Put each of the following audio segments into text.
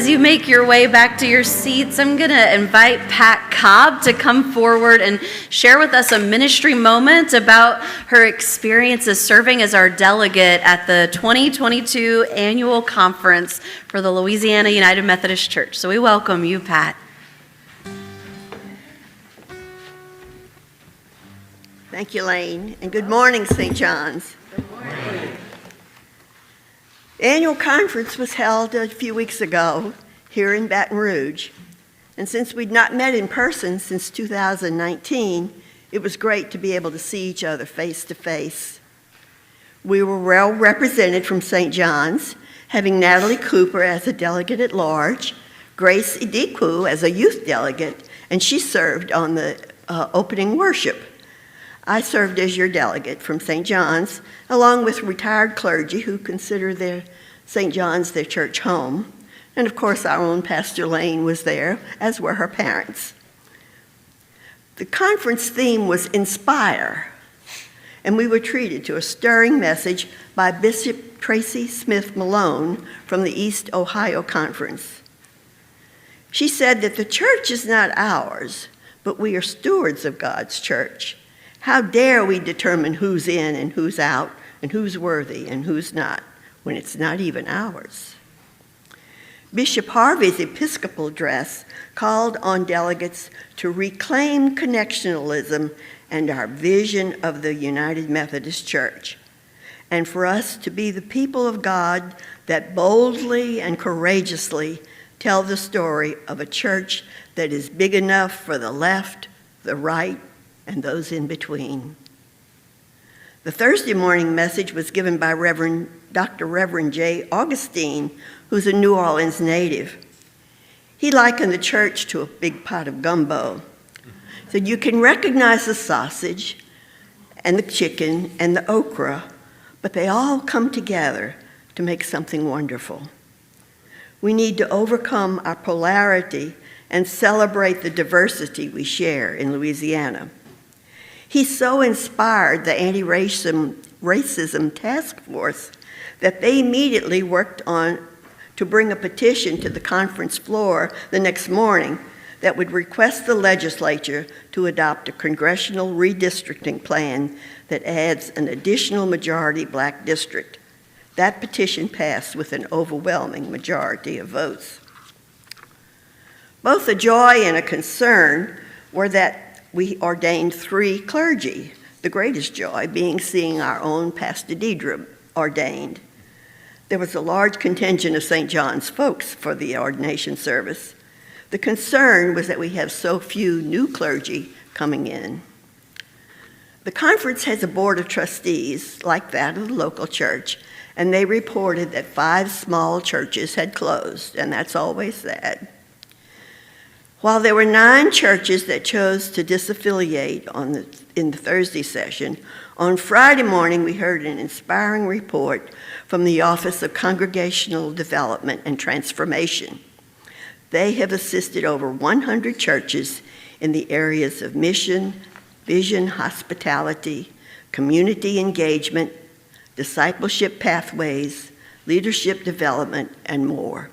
As you make your way back to your seats, I'm going to invite Pat Cobb to come forward and share with us a ministry moment about her experience as serving as our delegate at the 2022 Annual Conference for the Louisiana United Methodist Church. So we welcome you, Pat. Thank you, Lane, and good morning, St. John's. Good morning. The annual conference was held a few weeks ago here in Baton Rouge, and since we'd not met in person since 2019, it was great to be able to see each other face to face. We were well represented from St. John's, having Natalie Cooper as a delegate at large, Grace Idikwu as a youth delegate, and she served on the opening worship. I served as your delegate from St. John's, along with retired clergy who consider their St. John's their church home. And of course, our own Pastor Lane was there, as were her parents. The conference theme was Inspire, and we were treated to a stirring message by Bishop Tracy Smith Malone from the East Ohio Conference. She said that the church is not ours, but we are stewards of God's church. How dare we determine who's in and who's out, and who's worthy and who's not, when it's not even ours? Bishop Harvey's Episcopal address called on delegates to reclaim connectionalism and our vision of the United Methodist Church, and for us to be the people of God that boldly and courageously tell the story of a church that is big enough for the left, the right, and those in between. The Thursday morning message was given by Dr. Reverend J. Augustine, who's a New Orleans native. He likened the church to a big pot of gumbo. So you can recognize the sausage and the chicken and the okra, but they all come together to make something wonderful. We need to overcome our polarity and celebrate the diversity we share in Louisiana. He so inspired the anti-racism task force that they immediately worked on to bring a petition to the conference floor the next morning that would request the legislature to adopt a congressional redistricting plan that adds an additional majority black district. That petition passed with an overwhelming majority of votes. Both a joy and a concern were that we ordained 3 clergy, the greatest joy being seeing our own Pastor Deidre ordained. There was a large contingent of St. John's folks for the ordination service. The concern was that we have so few new clergy coming in. The conference has a board of trustees like that of the local church, and they reported that 5 small churches had closed, and that's always sad. While there were 9 churches that chose to disaffiliate in the Thursday session, on Friday morning we heard an inspiring report from the Office of Congregational Development and Transformation. They have assisted over 100 churches in the areas of mission, vision, hospitality, community engagement, discipleship pathways, leadership development, and more.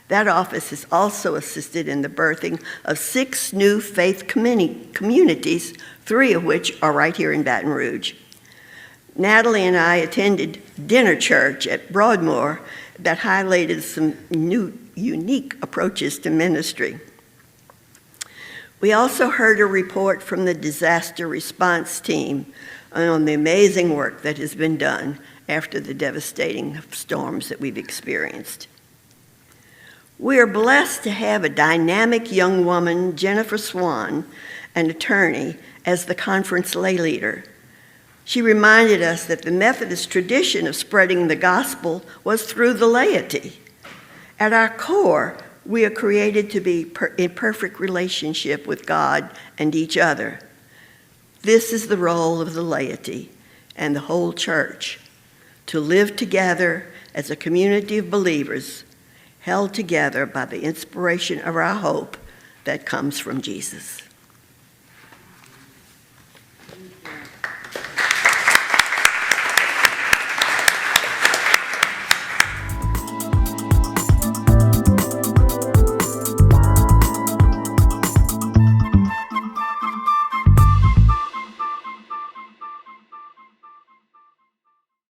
That office has also assisted in the birthing of 6 new faith communities, 3 of which are right here in Baton Rouge. Natalie and I attended dinner church at Broadmoor that highlighted some new, unique approaches to ministry. We also heard a report from the disaster response team on the amazing work that has been done after the devastating storms that we've experienced. We are blessed to have a dynamic young woman, Jennifer Swan, an attorney, as the conference lay leader. She reminded us that the Methodist tradition of spreading the gospel was through the laity. At our core, we are created to be in perfect relationship with God and each other. This is the role of the laity and the whole church, to live together as a community of believers held together by the inspiration of our hope that comes from Jesus.